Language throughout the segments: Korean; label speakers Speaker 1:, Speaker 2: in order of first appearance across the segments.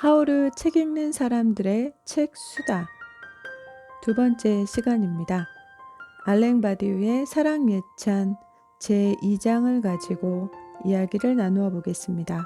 Speaker 1: 하우르 책 읽는 사람들의 책 수다 두 번째 시간입니다. 알랭 바디우의 사랑 예찬 제2장을 가지고 이야기를 나누어 보겠습니다.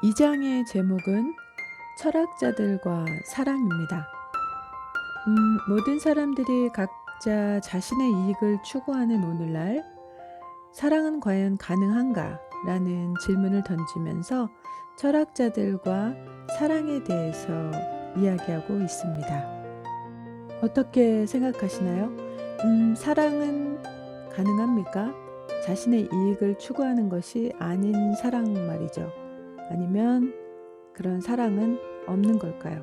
Speaker 1: 이 장의 제목은 철학자들과 사랑입니다. 모든 사람들이 각자 자신의 이익을 추구하는 오늘날 사랑은 과연 가능한가? 라는 질문을 던지면서 철학자들과 사랑에 대해서 이야기하고 있습니다. 어떻게 생각하시나요? 사랑은 가능합니까? 자신의 이익을 추구하는 것이 아닌 사랑 말이죠. 아니면 그런 사랑은 없는 걸까요?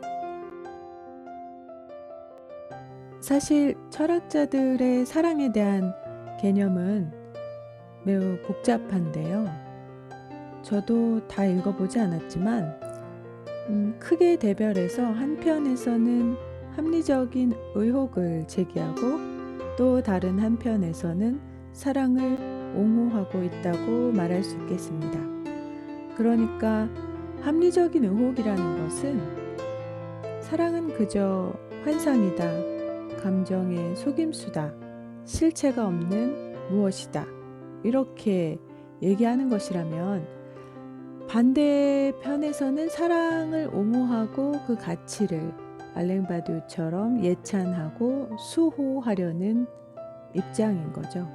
Speaker 1: 사실 철학자들의 사랑에 대한 개념은 매우 복잡한데요. 저도 다 읽어보지 않았지만 크게 대별해서 한편에서는 합리적인 의혹을 제기하고 또 다른 한편에서는 사랑을 옹호하고 있다고 말할 수 있겠습니다. 그러니까 합리적인 의혹이라는 것은 사랑은 그저 환상이다, 감정의 속임수다, 실체가 없는 무엇이다 이렇게 얘기하는 것이라면 반대편에서는 사랑을 옹호하고 그 가치를 알랭 바디우처럼 예찬하고 수호하려는 입장인 거죠.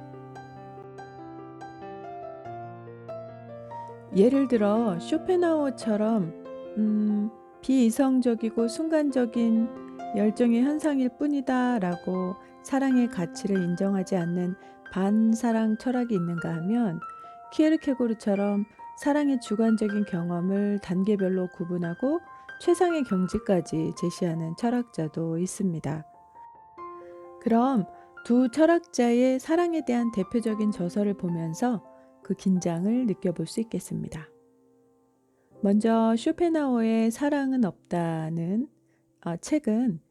Speaker 1: 예를 들어 쇼펜하우어처럼 비이성적이고 순간적인 열정의 현상일 뿐이다 라고 사랑의 가치를 인정하지 않는 반사랑 철학이 있는가 하면 키에르케고르처럼 사랑의 주관적인 경험을 단계별로 구분하고 최상의 경지까지 제시하는 철학자도 있습니다. 그럼 두 철학자의 사랑에 대한 대표적인 저서를 보면서 그 긴장을 느껴볼 수 있겠습니다. 먼저 쇼펜하우어의 사랑은 없다는 책은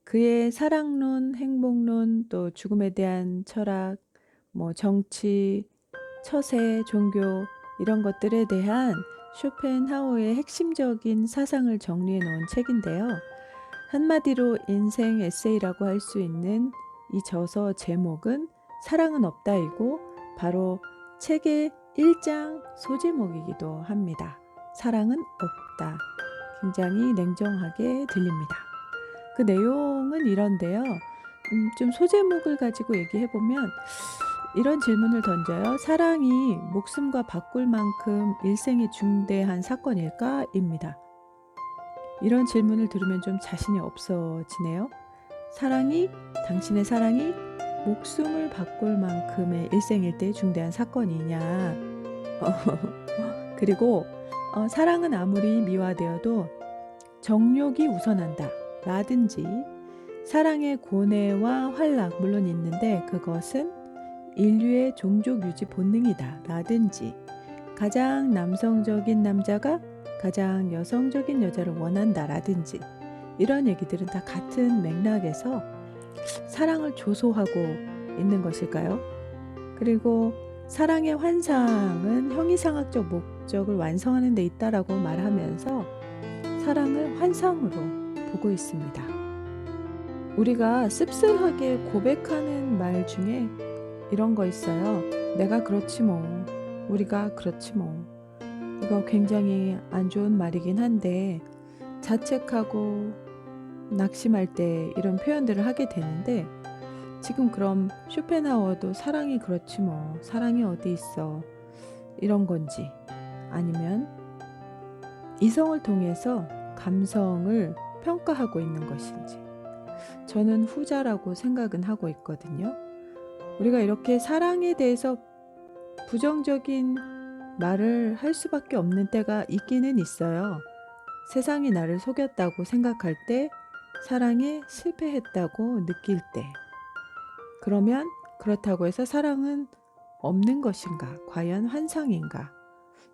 Speaker 1: 그의 사랑론, 행복론, 또 죽음에 대한 철학, 정치, 처세, 종교 이런 것들에 대한 쇼펜하우어의 핵심적인 사상을 정리해 놓은 책인데요. 한마디로 인생 에세이라고 할 수 있는 이 저서 제목은 사랑은 없다이고 바로 책의 1장 소제목이기도 합니다. 사랑은 없다. 굉장히 냉정하게 들립니다. 그 내용은 이런데요. 좀 소제목을 가지고 얘기해보면 이런 질문을 던져요. 사랑이 목숨과 바꿀 만큼 일생에 중대한 사건일까? 입니다. 이런 질문을 들으면 좀 자신이 없어지네요. 당신의 사랑이 목숨을 바꿀 만큼의 일생일 때 중대한 사건이냐. 그리고 사랑은 아무리 미화되어도 정욕이 우선한다. 라든지 사랑의 고뇌와 환락 물론 있는데 그것은 인류의 종족 유지 본능이다 라든지 가장 남성적인 남자가 가장 여성적인 여자를 원한다 라든지 이런 얘기들은 다 같은 맥락에서 사랑을 조소하고 있는 것일까요? 그리고 사랑의 환상은 형이상학적 목적을 완성하는 데 있다라고 말하면서 사랑을 환상으로 보고 있습니다. 우리가 씁쓸하게 고백하는 말 중에 이런 거 있어요. 내가 그렇지 뭐. 우리가 그렇지 뭐. 이거 굉장히 안 좋은 말이긴 한데 자책하고 낙심할 때 이런 표현들을 하게 되는데 지금 그럼 쇼펜하우어도 사랑이 그렇지 뭐. 사랑이 어디 있어. 이런 건지 아니면 이성을 통해서 감성을 평가하고 있는 것인지 저는 후자라고 생각은 하고 있거든요. 우리가 이렇게 사랑에 대해서 부정적인 말을 할 수밖에 없는 때가 있기는 있어요. 세상이 나를 속였다고 생각할 때, 사랑에 실패했다고 느낄 때. 그러면 그렇다고 해서 사랑은 없는 것인가? 과연 환상인가?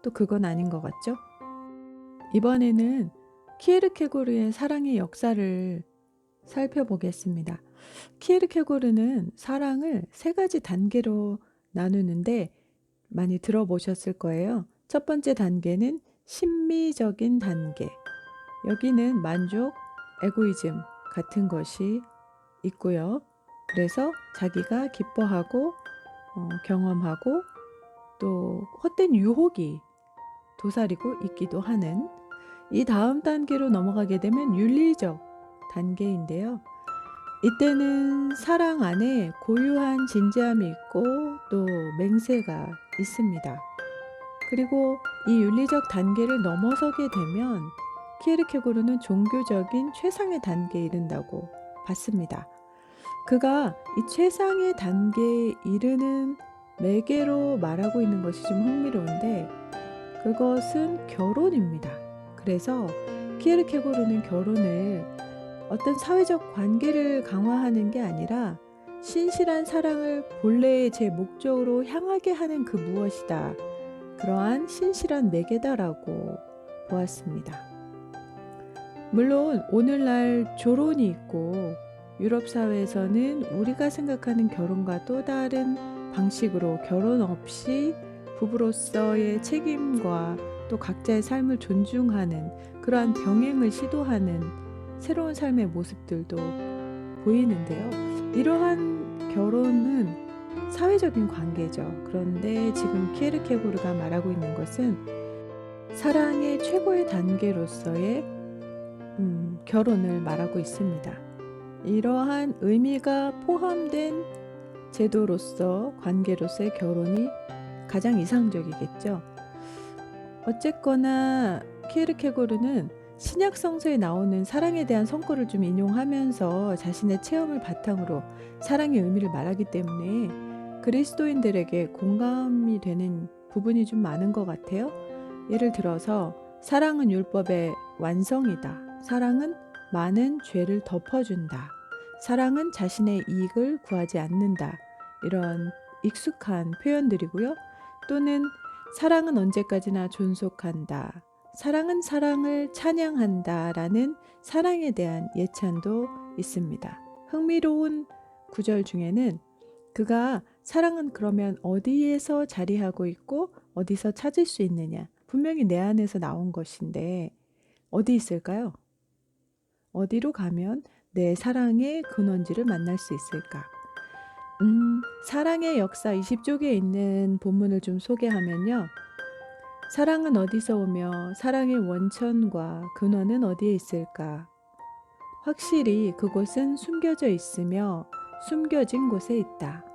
Speaker 1: 또 그건 아닌 것 같죠? 이번에는 키에르케고르의 사랑의 역사를 살펴보겠습니다. 키에르케고르는 사랑을 세 가지 단계로 나누는데 많이 들어보셨을 거예요. 첫 번째 단계는 심미적인 단계. 여기는 만족, 에고이즘 같은 것이 있고요. 그래서 자기가 기뻐하고 경험하고 또 헛된 유혹이 도사리고 있기도 하는 이 다음 단계로 넘어가게 되면 윤리적 단계인데요. 이때는 사랑 안에 고유한 진지함이 있고 또 맹세가 있습니다. 그리고 이 윤리적 단계를 넘어서게 되면 키에르케고르는 종교적인 최상의 단계에 이른다고 봤습니다. 그가 이 최상의 단계에 이르는 매개로 말하고 있는 것이 좀 흥미로운데 그것은 결혼입니다. 그래서 키에르케고르는 결혼을 어떤 사회적 관계를 강화하는 게 아니라 신실한 사랑을 본래의 제 목적으로 향하게 하는 그 무엇이다. 그러한 신실한 매개다라고 보았습니다. 물론 오늘날 조론이 있고 유럽 사회에서는 우리가 생각하는 결혼과 또 다른 방식으로 결혼 없이 부부로서의 책임과 또 각자의 삶을 존중하는 그러한 병행을 시도하는 새로운 삶의 모습들도 보이는데요. 이러한 결혼은 사회적인 관계죠. 그런데 지금 키에르케고르가 말하고 있는 것은 사랑의 최고의 단계로서의 결혼을 말하고 있습니다. 이러한 의미가 포함된 제도로서 관계로서의 결혼이 가장 이상적이겠죠. 어쨌거나 키에르케고르는 신약 성서에 나오는 사랑에 대한 성구를 좀 인용하면서 자신의 체험을 바탕으로 사랑의 의미를 말하기 때문에 그리스도인들에게 공감이 되는 부분이 좀 많은 것 같아요. 예를 들어서 사랑은 율법의 완성이다. 사랑은 많은 죄를 덮어준다. 사랑은 자신의 이익을 구하지 않는다. 이런 익숙한 표현들이고요. 또는 사랑은 언제까지나 존속한다. 사랑은 사랑을 찬양한다. 라는 사랑에 대한 예찬도 있습니다. 흥미로운 구절 중에는 그가 사랑은 그러면 어디에서 자리하고 있고 어디서 찾을 수 있느냐. 분명히 내 안에서 나온 것인데 어디 있을까요? 어디로 가면 내 사랑의 근원지를 만날 수 있을까? 사랑의 역사 20쪽에 있는 본문을 좀 소개하면요. 사랑은 어디서 오며 사랑의 원천과 근원은 어디에 있을까? 확실히 그곳은 숨겨져 있으며 숨겨진 곳에 있다.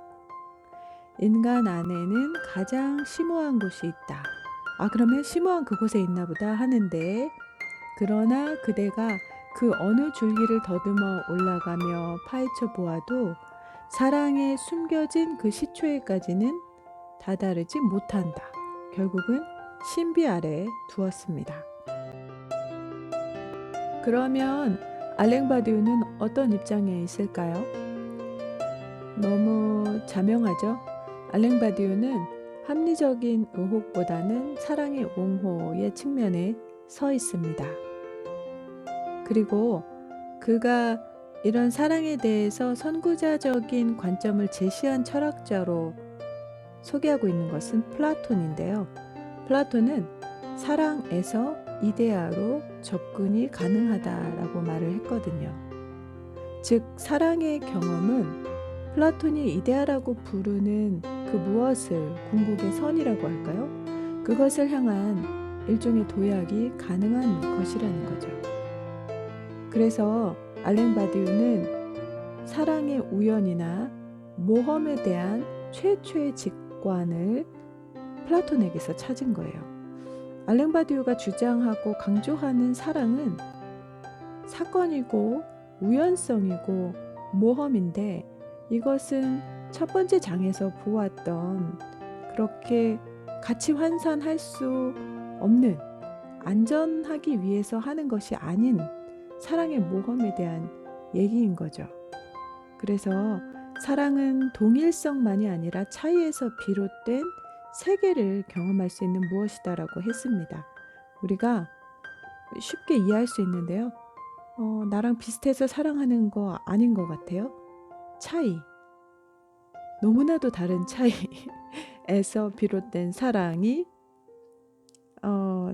Speaker 1: 인간 안에는 가장 심오한 곳이 있다. 그러면 심오한 그곳에 있나 보다 하는데 그러나 그대가 그 어느 줄기를 더듬어 올라가며 파헤쳐 보아도 사랑에 숨겨진 그 시초에까지는 다다르지 못한다. 결국은 신비 아래 두었습니다. 그러면 알랭바디우는 어떤 입장에 있을까요? 너무 자명하죠? 알랭바디우는 합리적인 의혹보다는 사랑의 옹호의 측면에 서 있습니다. 그리고 그가 이런 사랑에 대해서 선구자적인 관점을 제시한 철학자로 소개하고 있는 것은 플라톤인데요. 플라톤은 사랑에서 이데아로 접근이 가능하다라고 말을 했거든요. 즉 사랑의 경험은 플라톤이 이데아라고 부르는 그 무엇을 궁극의 선이라고 할까요? 그것을 향한 일종의 도약이 가능한 것이라는 거죠. 그래서 알랭바디우는 사랑의 우연이나 모험에 대한 최초의 직관을 플라톤에게서 찾은 거예요. 알랭바디우가 주장하고 강조하는 사랑은 사건이고 우연성이고 모험인데 이것은 첫 번째 장에서 보았던 그렇게 같이 환산할 수 없는 안전하기 위해서 하는 것이 아닌 사랑의 모험에 대한 얘기인 거죠. 그래서 사랑은 동일성만이 아니라 차이에서 비롯된 세계를 경험할 수 있는 무엇이다라고 했습니다. 우리가 쉽게 이해할 수 있는데요. 나랑 비슷해서 사랑하는 거 아닌 것 같아요. 차이. 너무나도 다른 차이에서 비롯된 사랑이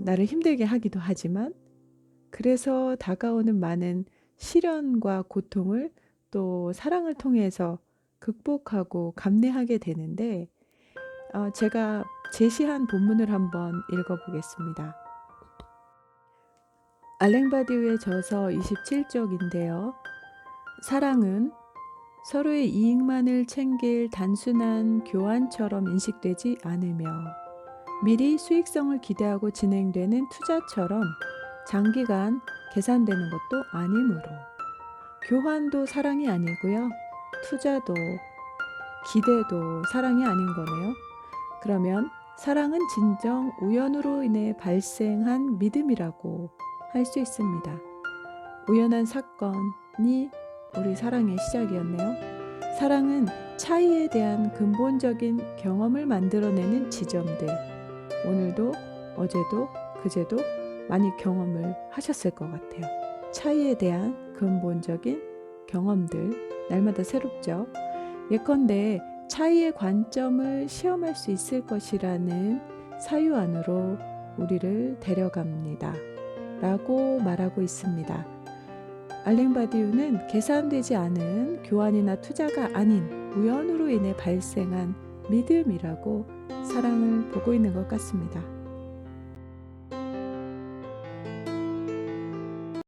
Speaker 1: 나를 힘들게 하기도 하지만 그래서 다가오는 많은 시련과 고통을 또 사랑을 통해서 극복하고 감내하게 되는데 제가 제시한 본문을 한번 읽어보겠습니다. 알랭바디우의 저서 27쪽인데요. 사랑은 서로의 이익만을 챙길 단순한 교환처럼 인식되지 않으며 미리 수익성을 기대하고 진행되는 투자처럼 장기간 계산되는 것도 아니므로 교환도 사랑이 아니고요. 투자도 기대도 사랑이 아닌 거네요. 그러면 사랑은 진정 우연으로 인해 발생한 믿음이라고 할 수 있습니다. 우연한 사건이 우리 사랑의 시작이었네요. 사랑은 차이에 대한 근본적인 경험을 만들어내는 지점들. 오늘도 어제도 그제도 많이 경험을 하셨을 것 같아요. 차이에 대한 근본적인 경험들 날마다 새롭죠. 예컨대 차이의 관점을 시험할 수 있을 것이라는 사유 안으로 우리를 데려갑니다. 라고 말하고 있습니다. 알랭바디우는 계산되지 않은 교환이나 투자가 아닌 우연으로 인해 발생한 믿음이라고 사랑을 보고 있는 것 같습니다.